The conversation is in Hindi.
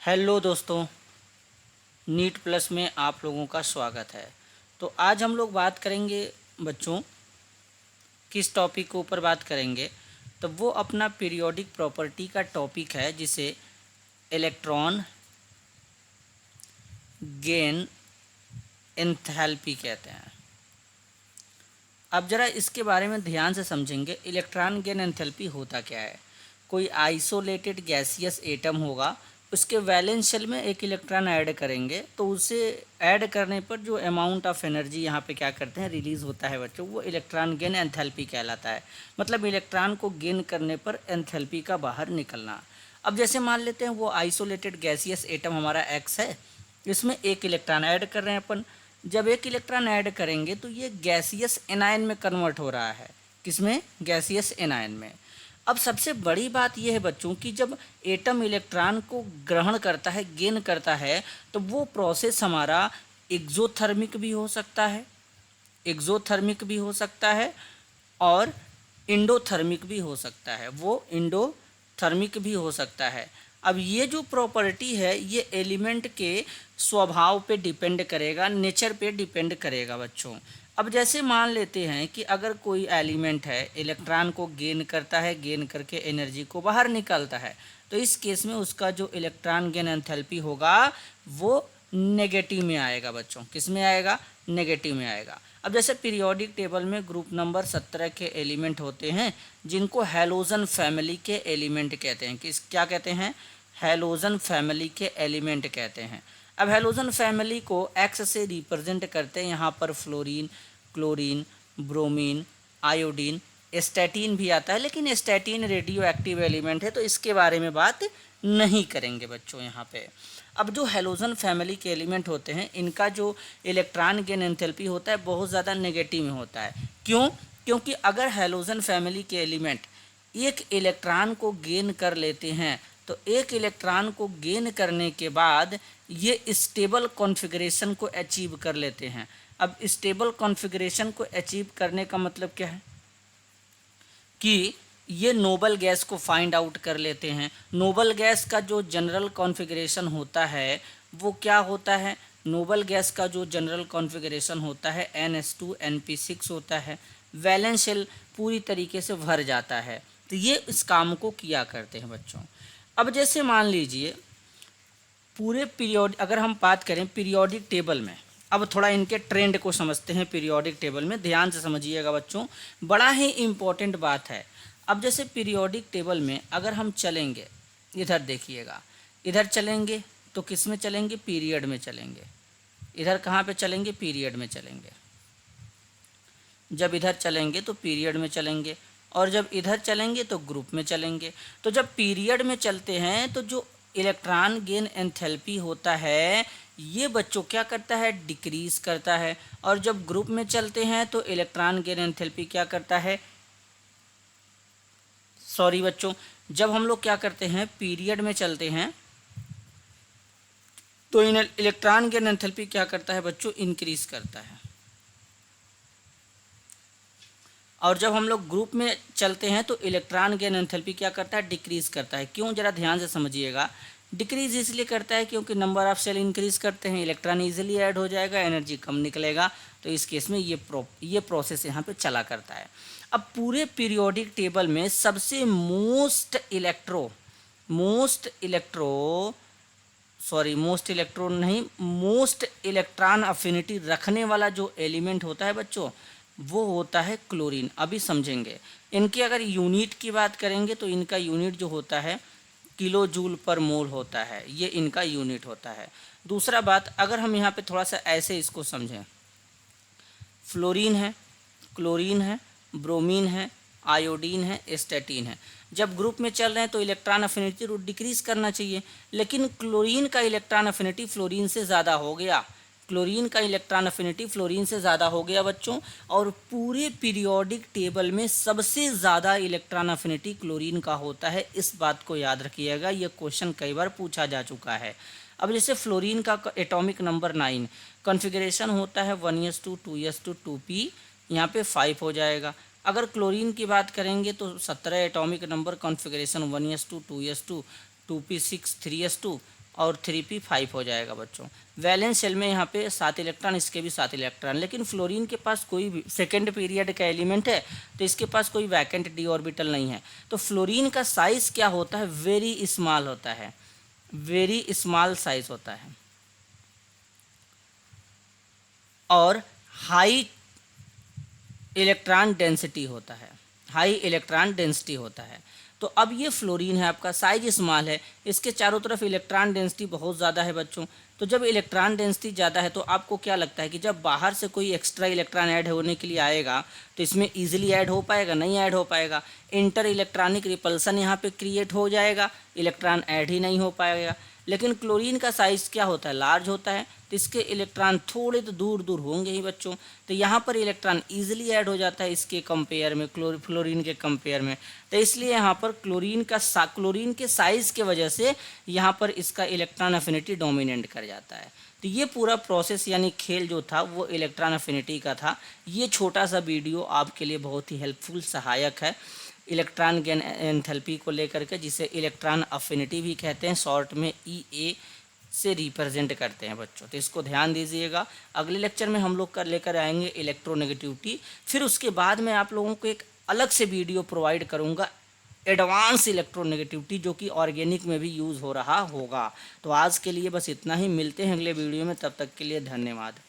हेलो दोस्तों, नीट प्लस में आप लोगों का स्वागत है। तो आज हम लोग बात करेंगे बच्चों, किस टॉपिक के ऊपर बात करेंगे। तो वो अपना पीरियोडिक प्रॉपर्टी का टॉपिक है, जिसे इलेक्ट्रॉन गेन एंथैल्पी कहते हैं। अब ज़रा इसके बारे में ध्यान से समझेंगे। इलेक्ट्रॉन गेन एंथैल्पी होता क्या है। कोई आइसोलेटेड गैसियस एटम होगा, उसके वैलेंस शेल में एक इलेक्ट्रॉन ऐड करेंगे, तो उसे ऐड करने पर जो अमाउंट ऑफ एनर्जी यहाँ पे क्या करते हैं रिलीज़ होता है बच्चों, वो इलेक्ट्रॉन गेन एंथैल्पी कहलाता है। मतलब इलेक्ट्रॉन को गेन करने पर एंथैल्पी का बाहर निकलना। अब जैसे मान लेते हैं वो आइसोलेटेड गैसियस एटम हमारा एक्स है, इसमें एक इलेक्ट्रॉन ऐड कर रहे हैं अपन। जब एक इलेक्ट्रॉन ऐड करेंगे तो ये गैसियस एनायन में कन्वर्ट हो रहा है। किसमें? गैसियस एनायन में। अब सबसे बड़ी बात यह है बच्चों कि जब एटम इलेक्ट्रॉन को ग्रहण करता है, गेन करता है, तो वो प्रोसेस हमारा एक्सोथर्मिक भी हो सकता है, एक्सोथर्मिक भी हो सकता है और इंडोथर्मिक भी हो सकता है। वो इंडोथर्मिक भी हो सकता है। अब ये जो प्रॉपर्टी है ये एलिमेंट के स्वभाव पे डिपेंड करेगा, नेचर पे डिपेंड करेगा बच्चों। अब जैसे मान लेते हैं कि अगर कोई एलिमेंट है, इलेक्ट्रॉन को गेन करता है, गेन करके एनर्जी को बाहर निकालता है, तो इस केस में उसका जो इलेक्ट्रॉन गेन एंथैल्पी होगा वो नेगेटिव में आएगा बच्चों। किस में आएगा? नेगेटिव में आएगा। अब जैसे पीरियोडिक टेबल में ग्रुप नंबर 17 के एलिमेंट होते हैं, जिनको हैलोजन फैमिली के एलिमेंट कहते हैं। किस क्या कहते हैं? हैलोजन फैमिली के एलिमेंट कहते हैं। अब हैलोजन फैमिली को एक्स से रिप्रेजेंट करते हैं। यहाँ पर fluorine, chlorine, bromine, iodine, statin भी आता है, लेकिन स्टैटिन रेडियो एक्टिव एलिमेंट है, तो इसके बारे में बात नहीं करेंगे बच्चों यहाँ पे। अब जो हैलोजन फैमिली के एलिमेंट होते हैं, इनका जो इलेक्ट्रॉन गेन एंथैल्पी होता है बहुत ज़्यादा नेगेटिव में होता है। क्यों? क्योंकि अगर हैलोजन फैमिली के एलिमेंट एक इलेक्ट्रॉन को गेन कर लेते हैं, तो एक इलेक्ट्रॉन को गेन करने के बाद ये स्टेबल कॉन्फ़िगरेशन को अचीव कर लेते हैं। अब स्टेबल कॉन्फ़िगरेशन को अचीव करने का मतलब क्या है कि ये नोबल गैस को फाइंड आउट कर लेते हैं। नोबल गैस का जो जनरल कॉन्फ़िगरेशन होता है वो क्या होता है? नोबल गैस का जो जनरल कॉन्फ़िगरेशन होता है NH2NP6 होता है। वैलेंस शेल पूरी तरीके से भर जाता है, तो ये इस काम को किया करते हैं बच्चों। अब जैसे मान लीजिए पूरे पीरियड, अगर हम बात करें पीरियोडिक टेबल में, अब थोड़ा इनके ट्रेंड को समझते हैं। पीरियोडिक टेबल में ध्यान से समझिएगा बच्चों, बड़ा ही इम्पोर्टेंट बात है। अब जैसे पीरियोडिक टेबल में अगर हम चलेंगे, इधर देखिएगा, इधर चलेंगे तो किस में चलेंगे? पीरियड में चलेंगे। इधर कहाँ पे चलेंगे? पीरियड में चलेंगे। जब इधर चलेंगे तो पीरियड में चलेंगे, और जब इधर चलेंगे तो ग्रुप में चलेंगे। तो जब पीरियड में चलते हैं तो जो इलेक्ट्रॉन गेन एंथैल्पी होता है ये बच्चों क्या करता है? डिक्रीज करता है। और जब ग्रुप में चलते हैं तो इलेक्ट्रॉन गेन एंथैल्पी क्या करता है? सॉरी बच्चों, जब हम लोग क्या करते हैं पीरियड में चलते हैं तो इलेक्ट्रॉन गेन एंथैल्पी क्या करता है बच्चों? इंक्रीज करता है। और जब हम लोग ग्रुप में चलते हैं तो इलेक्ट्रॉन गेन एंथैल्पी क्या करता है? डिक्रीज करता है। क्यों? जरा ध्यान से समझिएगा। डिक्रीज इसलिए करता है क्योंकि नंबर ऑफ सेल इंक्रीज करते हैं, इलेक्ट्रॉन इजीली ऐड हो जाएगा, एनर्जी कम निकलेगा। तो इस केस में ये प्रोसेस यहाँ पे चला करता है। अब पूरे पीरियोडिक टेबल में सबसे मोस्ट इलेक्ट्रॉन अफिनिटी रखने वाला जो एलिमेंट होता है बच्चों, वो होता है क्लोरीन। अभी समझेंगे। इनकी अगर यूनिट की बात करेंगे तो इनका यूनिट जो होता है किलो जूल पर मोल होता है, ये इनका यूनिट होता है। दूसरा बात, अगर हम यहाँ पे थोड़ा सा ऐसे इसको समझें, फ्लोरीन है, क्लोरीन है, ब्रोमीन है, आयोडीन है, स्टैटिन है। जब ग्रुप में चल रहे हैं तो इलेक्ट्रॉन अफिनिटी डिक्रीज करना चाहिए, लेकिन क्लोरीन का इलेक्ट्रॉन अफिनिटी फ्लोरीन से ज़्यादा हो गया। क्लोरीन का इलेक्ट्रॉन अफिनिटी फ्लोरीन से ज़्यादा हो गया बच्चों। और पूरे पीरियोडिक टेबल में सबसे ज़्यादा इलेक्ट्रॉन अफिनिटी क्लोरीन का होता है। इस बात को याद रखिएगा, ये क्वेश्चन कई बार पूछा जा चुका है। अब जैसे फ्लोरीन का एटॉमिक नंबर 9, कॉन्फ़िगरेशन होता है 1s2 2s2 2p, यहाँ पे 5 हो जाएगा। अगर क्लोरीन की बात करेंगे तो 17 atomic number, configuration 1s2 2s2 2p6 3s2 और 3p5 हो जाएगा बच्चों। वैलेंस शेल में यहाँ पे 7 इलेक्ट्रॉन, इसके भी 7 इलेक्ट्रॉन, लेकिन फ्लोरीन के पास कोई भी सेकेंड पीरियड का एलिमेंट है तो इसके पास कोई वैकेंट डी ऑर्बिटल नहीं है। तो फ्लोरीन का साइज क्या होता है, वेरी स्मॉल होता है, वेरी स्मॉल साइज होता है और हाई इलेक्ट्रॉन डेंसिटी होता है, हाई इलेक्ट्रॉन डेंसिटी होता है। तो अब ये फ्लोरीन है, आपका साइज स्मॉल है, इसके चारों तरफ इलेक्ट्रॉन डेंसिटी बहुत ज़्यादा है बच्चों। तो जब इलेक्ट्रॉन डेंसिटी ज़्यादा है तो आपको क्या लगता है कि जब बाहर से कोई एक्स्ट्रा इलेक्ट्रॉन ऐड होने के लिए आएगा तो इसमें ईजिली ऐड हो पाएगा, नहीं ऐड हो पाएगा। इंटर इलेक्ट्रॉनिक रिपल्सन यहाँ पे क्रिएट हो जाएगा, इलेक्ट्रॉन ऐड ही नहीं हो पाएगा। लेकिन क्लोरीन का साइज़ क्या होता है, लार्ज होता है, तो इसके इलेक्ट्रॉन थोड़े तो दूर दूर होंगे ही बच्चों। तो यहाँ पर इलेक्ट्रॉन ईजिली ऐड हो जाता है इसके कंपेयर में, फ्लोरीन के कंपेयर में। तो इसलिए यहाँ पर क्लोरीन के साइज़ के वजह से यहाँ पर इसका इलेक्ट्रॉन अफिनिटी डोमिनेट कर जाता है। तो ये पूरा प्रोसेस यानी खेल जो था वो इलेक्ट्रॉन अफिनिटी का था। ये छोटा सा वीडियो आपके लिए बहुत ही हेल्पफुल सहायक है इलेक्ट्रॉन गेन एंथैल्पी को लेकर के, जिसे इलेक्ट्रॉन अफिनिटी भी कहते हैं, शॉर्ट में EA से रिप्रेजेंट करते हैं बच्चों। तो इसको ध्यान दीजिएगा। अगले लेक्चर में हम लोग लेकर आएंगे इलेक्ट्रोनेगेटिविटी, फिर उसके बाद मैं आप लोगों को एक अलग से वीडियो प्रोवाइड करूंगा एडवांस इलेक्ट्रोनेगेटिविटी, जो कि ऑर्गेनिक में भी यूज़ हो रहा होगा। तो आज के लिए बस इतना ही, मिलते हैं अगले वीडियो में, तब तक के लिए धन्यवाद।